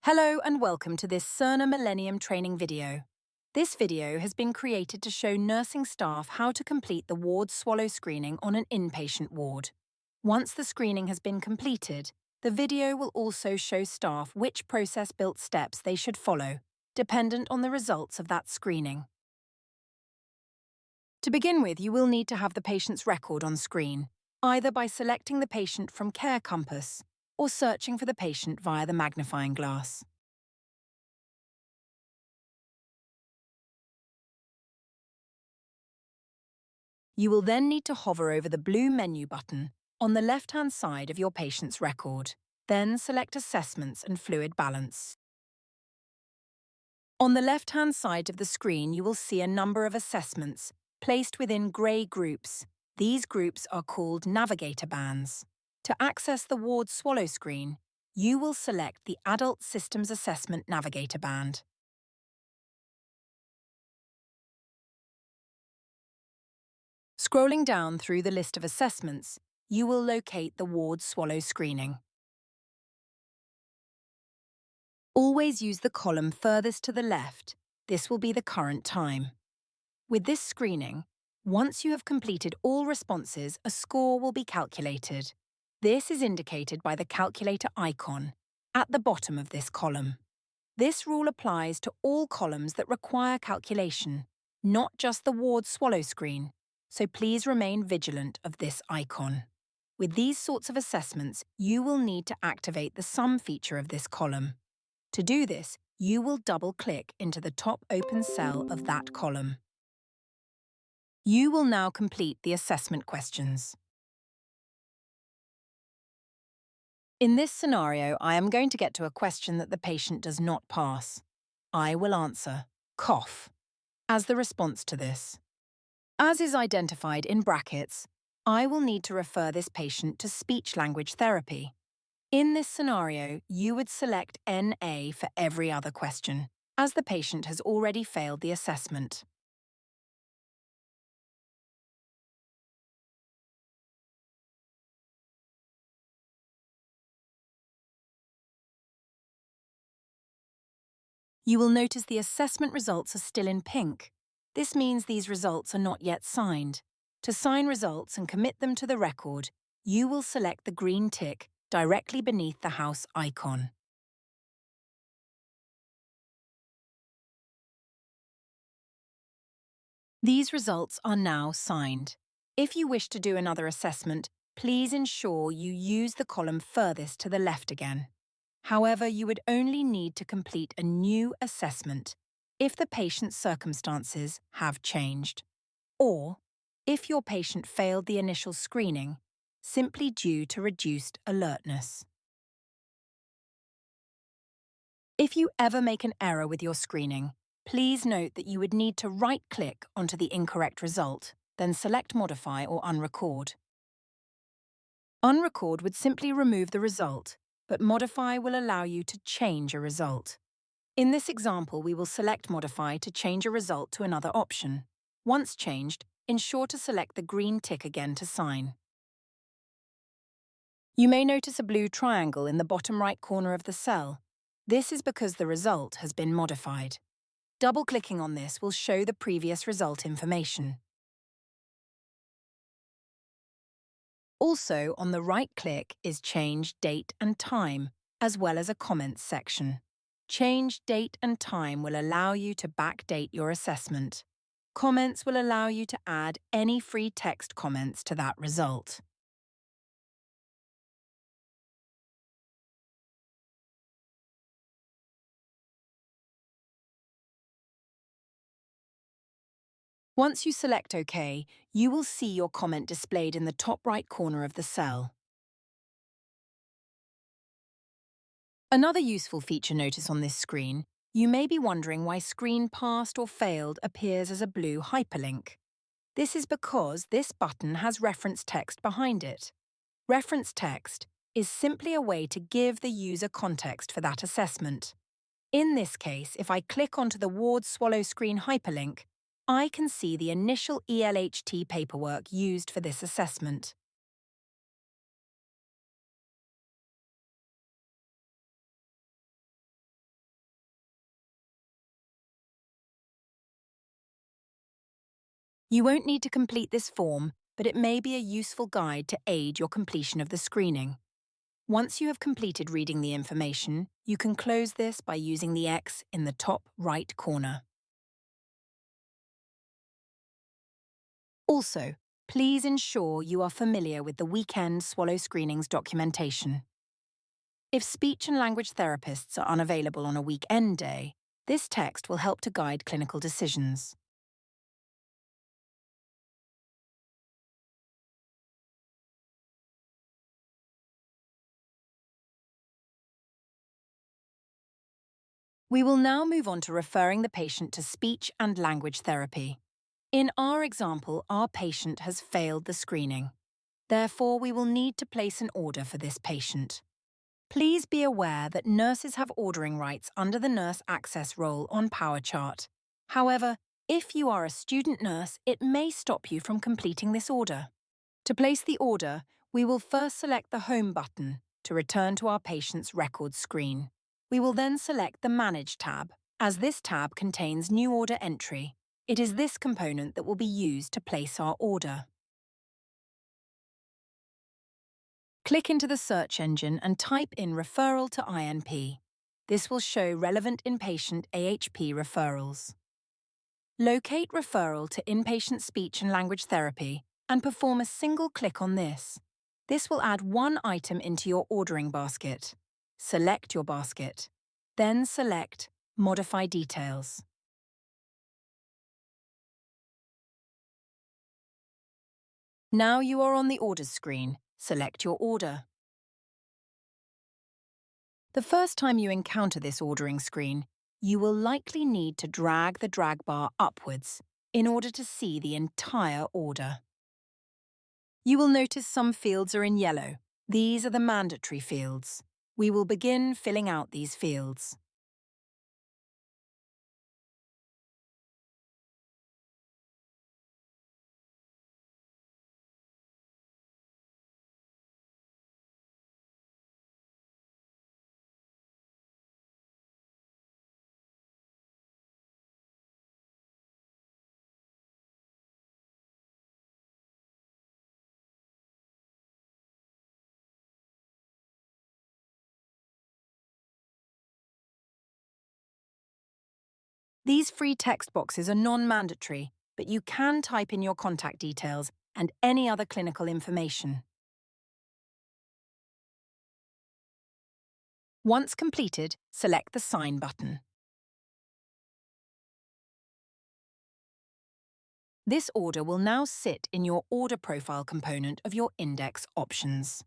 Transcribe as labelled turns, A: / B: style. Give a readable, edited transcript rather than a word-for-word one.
A: Hello and welcome to this Cerner Millennium training video. This video has been created to show nursing staff how to complete the ward swallow screening on an inpatient ward. Once the screening has been completed, the video will also show staff which process-built steps they should follow, dependent on the results of that screening. To begin with, you will need to have the patient's record on screen, either by selecting the patient from Care Compass or searching for the patient via the magnifying glass. You will then need to hover over the blue menu button on the left-hand side of your patient's record. Then select Assessments and Fluid Balance. On the left-hand side of the screen, you will see a number of assessments placed within grey groups. These groups are called navigator bands. To access the ward swallow screen, you will select the Adult Systems Assessment Navigator band. Scrolling down through the list of assessments, you will locate the ward swallow screening. Always use the column furthest to the left. This will be the current time. With this screening, once you have completed all responses, a score will be calculated. This is indicated by the calculator icon at the bottom of this column. This rule applies to all columns that require calculation, not just the ward swallow screen, so please remain vigilant of this icon. With these sorts of assessments, you will need to activate the sum feature of this column. To do this, you will double-click into the top open cell of that column. You will now complete the assessment questions. In this scenario, I am going to get to a question that the patient does not pass. I will answer cough as the response to this. As is identified in brackets, I will need to refer this patient to speech-language therapy. In this scenario, you would select NA for every other question, as the patient has already failed the assessment. You will notice the assessment results are still in pink. This means these results are not yet signed. To sign results and commit them to the record, you will select the green tick directly beneath the house icon. These results are now signed. If you wish to do another assessment, please ensure you use the column furthest to the left again. However, you would only need to complete a new assessment if the patient's circumstances have changed, or if your patient failed the initial screening simply due to reduced alertness. If you ever make an error with your screening, please note that you would need to right-click onto the incorrect result, then select Modify or Unrecord. Unrecord would simply remove the result, but Modify will allow you to change a result. In this example, we will select Modify to change a result to another option. Once changed, ensure to select the green tick again to sign. You may notice a blue triangle in the bottom right corner of the cell. This is because the result has been modified. Double-clicking on this will show the previous result information. Also, on the right click is Change Date and Time, as well as a Comments section. Change Date and Time will allow you to backdate your assessment. Comments will allow you to add any free text comments to that result. Once you select OK, you will see your comment displayed in the top right corner of the cell. Another useful feature notice on this screen, you may be wondering why Screen Passed or Failed appears as a blue hyperlink. This is because this button has reference text behind it. Reference text is simply a way to give the user context for that assessment. In this case, if I click onto the ward swallow screen hyperlink, I can see the initial ELHT paperwork used for this assessment. You won't need to complete this form, but it may be a useful guide to aid your completion of the screening. Once you have completed reading the information, you can close this by using the X in the top right corner. Also, please ensure you are familiar with the Weekend Swallow Screenings documentation. If speech and language therapists are unavailable on a weekend day, this text will help to guide clinical decisions. We will now move on to referring the patient to speech and language therapy. In our example, our patient has failed the screening. Therefore, we will need to place an order for this patient. Please be aware that nurses have ordering rights under the nurse access role on PowerChart. However, if you are a student nurse, it may stop you from completing this order. To place the order, we will first select the Home button to return to our patient's records screen. We will then select the Manage tab, as this tab contains new order entry. It is this component that will be used to place our order. Click into the search engine and type in Referral to INP. This will show relevant inpatient AHP referrals. Locate Referral to Inpatient Speech and Language Therapy and perform a single click on this. This will add one item into your ordering basket. Select your basket. Then select Modify Details. Now you are on the Orders screen. Select your order. The first time you encounter this ordering screen, you will likely need to drag the drag bar upwards in order to see the entire order. You will notice some fields are in yellow. These are the mandatory fields. We will begin filling out these fields. These free text boxes are non-mandatory, but you can type in your contact details and any other clinical information. Once completed, select the Sign button. This order will now sit in your order profile component of your index options.